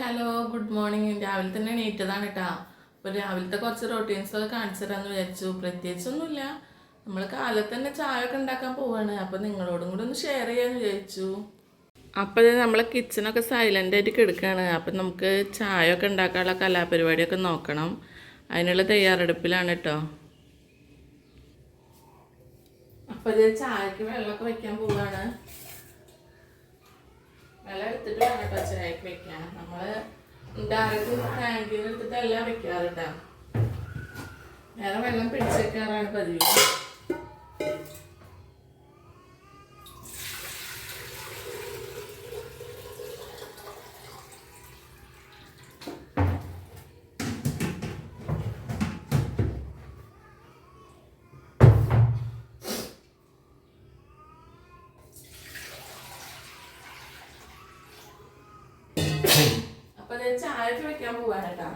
Hello good morning. രാവിലെ തന്നെ എണീറ്റതാണ് കേട്ടോ. അപ്പോൾ രാവിലത്തെ കുറച്ച് റൊട്ടീൻസൊക്കെ കാണിച്ചു തരാമെന്ന് വിചാരിച്ചു. പ്രത്യേകിച്ചൊന്നുമില്ല, നമ്മൾ കാലത്ത് തന്നെ ചായ ഒക്കെ ഉണ്ടാക്കാൻ പോവാണ്. അപ്പോൾ നിങ്ങളോടും കൂടെ ഒന്ന് ഷെയർ ചെയ്യാമെന്ന് വിചാരിച്ചു. അപ്പോൾ നമ്മളെ കിച്ചണൊക്കെ സൈലൻ്റ് ആയിട്ട് കിടക്കുകയാണ്. അപ്പം നമുക്ക് ചായ ഒക്കെ ഉണ്ടാക്കാനുള്ള കലാപരിപാടിയൊക്കെ നോക്കണം. അതിനുള്ള തയ്യാറെടുപ്പിലാണ് കേട്ടോ. അപ്പോൾ ഇത് ചായക്ക് വെള്ളമൊക്കെ വയ്ക്കാൻ പോവാണ്. വെള്ളം എടുത്തിട്ട് വേണം കേട്ടോ ചായക്ക് വെക്കാൻ. നമ്മൾ ഡയറക്റ്റ് ടാങ്കിൽ നിന്ന് എടുത്തിട്ട് എല്ലാം വെക്കാറ് കേട്ടോ. വേറെ വെള്ളം പിടിച്ച് വെക്കാറാണ് പതിവ്. ചായക്ക് വെക്കാൻ പോവാണ് കേട്ടോ.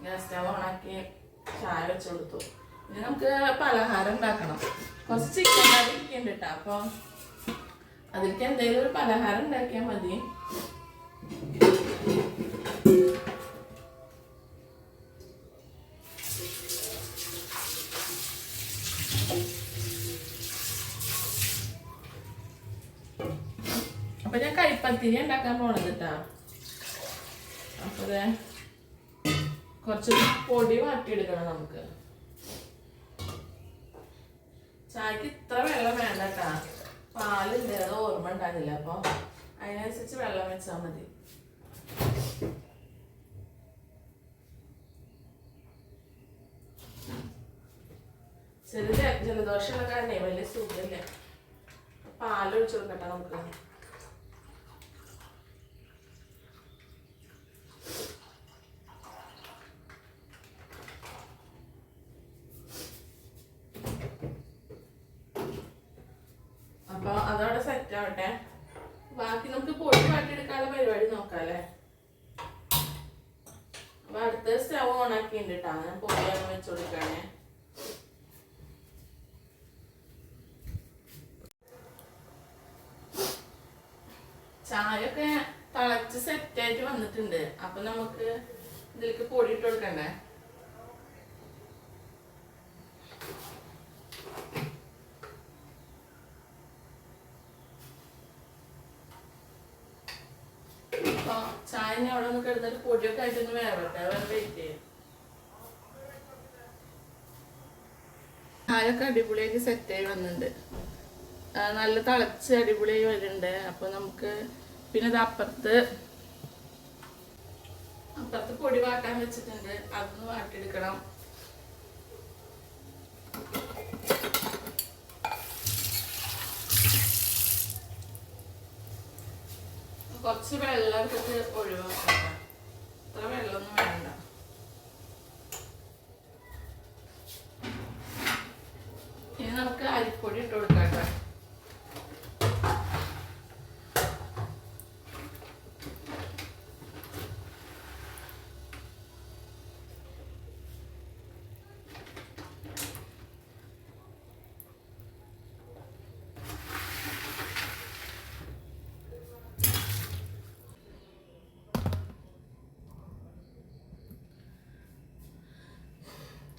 ഗ്യാസ് സ്റ്റവ് ഓണാക്കി ചായ വെച്ച് കൊടുത്തു. ഇനി നമുക്ക് പലഹാരം ഉണ്ടാക്കണം. കുറച്ച് ചിക്കൻ കറി ഇരിക്കുന്നുണ്ട് കേട്ടോ. അപ്പോൾ അതിലേക്ക് എന്തെങ്കിലും ഒരു പലഹാരം ഉണ്ടാക്കിയാൽ മതി. അപ്പൊ ഞാൻ കരിപ്പത്തിരി ഉണ്ടാക്കാൻ പോണത് കേട്ടാ. അപ്പൊ കുറച്ച് പൊടി വാട്ടിയെടുക്കണം നമുക്ക്. ചായക്ക് ഇത്ര വെള്ളം വേണ്ട കേട്ടാ. പാലുണ്ട്, അത് ഓർമ്മ ഉണ്ടാകില്ല. അപ്പൊ അതിനനുസരിച്ച് വെള്ളം വെച്ചാൽ മതി. ചെറിയ ജലദോഷമുള്ള കാരണേ വലിയ സുഖമില്ല. പാലൊഴിച്ചു കൊടുക്കട്ടെ നമുക്ക്. അപ്പോൾ അതവിടെ സെറ്റ് ആവട്ടെ. ബാക്കി നമുക്ക് പൊടി വാട്ടിയെടുക്കാനുള്ള പരിപാടി നോക്കാല്ലേ. അപ്പൊ അടുത്ത സ്റ്റവ് ഓൺ ആക്കിണ്ട് കേട്ടാ. ഞാൻ പൊടിയാണ് വെച്ചു കൊടുക്കാണേ. ചായ ഒക്കെ തിളച്ച് സെറ്റായിട്ട് വന്നിട്ടുണ്ട്. അപ്പൊ നമുക്ക് ഇതിലേക്ക് പൊടി ഇട്ട് കൊടുക്കണ്ടേ. ചായ അവിടെ ഒന്ന് കിടന്നിട്ട് പൊടിയൊക്കെ ആയിട്ടൊന്ന് വേവട്ടെ. വെയിറ്റ് ചെയ്യും. ചായയൊക്കെ അടിപൊളിയായിട്ട് സെറ്റായി വന്നിട്ടുണ്ട്. നല്ല തിളച്ച് അടിപൊളിയായി വരുന്നുണ്ട്. അപ്പൊ നമുക്ക് പിന്നെ ഇത് അപ്പുറത്ത് പൊടി വാട്ടാൻ വെച്ചിട്ടുണ്ട്. അതൊന്ന് വാട്ടിയെടുക്കണം. കുറച്ച് വെള്ളം എടുത്തിട്ട് ഒഴിവാക്കാം. ഇത്ര വെള്ളമൊന്നും വേണ്ട. ഇനി നമുക്ക് അരിപ്പൊടി ഇട്ട് കൊടുക്കാം.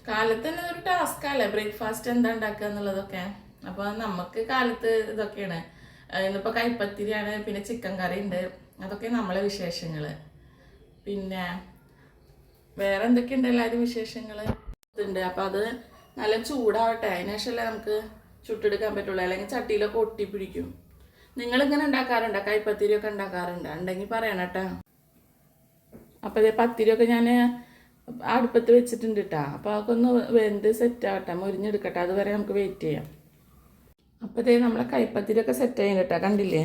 കാലത്ത് തന്നെ ഒരു ടാസ്കല്ലേ ബ്രേക്ക്ഫാസ്റ്റ് എന്താ ഉണ്ടാക്കുക എന്നുള്ളതൊക്കെ. അപ്പോൾ നമുക്ക് കാലത്ത് ഇതൊക്കെയാണ്. ഇന്നിപ്പോൾ കൈപ്പത്തിരിയാണ്, പിന്നെ ചിക്കൻ കറി ഉണ്ട്. അതൊക്കെ നമ്മളെ വിശേഷങ്ങൾ. പിന്നെ വേറെ എന്തൊക്കെയുണ്ട് എല്ലാവരും വിശേഷങ്ങൾ ഉണ്ട്. അപ്പോൾ അത് നല്ല ചൂടാവട്ടെ. അതിനുശേഷമല്ലേ നമുക്ക് ചുട്ടെടുക്കാൻ പറ്റുള്ളൂ. അല്ലെങ്കിൽ ചട്ടിയിലൊക്കെ ഒട്ടിപ്പിടിക്കും. നിങ്ങളിങ്ങനെ ഉണ്ടാക്കാറുണ്ടോ? കൈപ്പത്തിരിയൊക്കെ ഉണ്ടാക്കാറുണ്ടോ? ഉണ്ടെങ്കിൽ പറയണം കേട്ടോ. അപ്പോൾ ഇതേ പത്തിരിയൊക്കെ ഞാൻ അടുപ്പത്ത് വെച്ചിട്ടുണ്ട് കേട്ടോ. അപ്പോൾ അതൊക്കെ ഒന്ന് വെന്ത് സെറ്റാവട്ടെ, മുരിഞ്ഞെടുക്കട്ടെ. അതുവരെ നമുക്ക് വെയിറ്റ് ചെയ്യാം. അപ്പോൾ ഇതേ നമ്മളെ കൈപ്പത്തിരിയൊക്കെ സെറ്റ് ചെയ്യുന്നുണ്ട് കേട്ടോ. കണ്ടില്ലേ,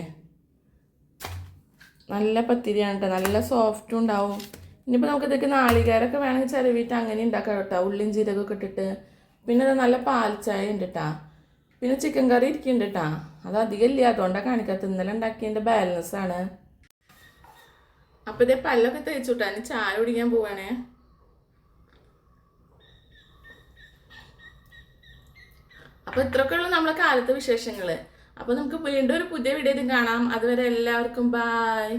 നല്ല പത്തിരിയാണ് കേട്ടോ. നല്ല സോഫ്റ്റും ഉണ്ടാവും. ഇനിയിപ്പോൾ നമുക്ക് ഇതൊക്കെ നാളികേരമൊക്കെ വേണമെങ്കിൽ ചിലവിട്ട് അങ്ങനെ ഉണ്ടാക്കാം കേട്ടോ. ഉള്ളിയും ജീരകമൊക്കെ ഇട്ടിട്ട്. പിന്നെ അത് നല്ല പാൽ ചായ ഉണ്ട് കേട്ടോ. പിന്നെ ചിക്കൻ കറി ഇരിക്കുന്നുണ്ട് കേട്ടോ. അത് അധികം ഇല്ല, അതുകൊണ്ടാണ് കാണിക്കാത്തത്. ഇന്നലെ ഉണ്ടാക്കിയതിൻ്റെ ബാലൻസ് ആണ്. അപ്പോൾ ഇതേ പല്ലൊക്കെ തേച്ചു കേട്ടോ. അതിന് ചായ കുടിക്കാൻ പോവാണേ. അപ്പോൾ ഇത്രയൊക്കെ ഉള്ളൂ നമ്മളെ കാലത്തെ വിശേഷങ്ങൾ. അപ്പോൾ നമുക്ക് വീണ്ടും ഒരു പുതിയ വീഡിയോയിൽ കാണാം. അതുവരെ എല്ലാവർക്കും ബായ്.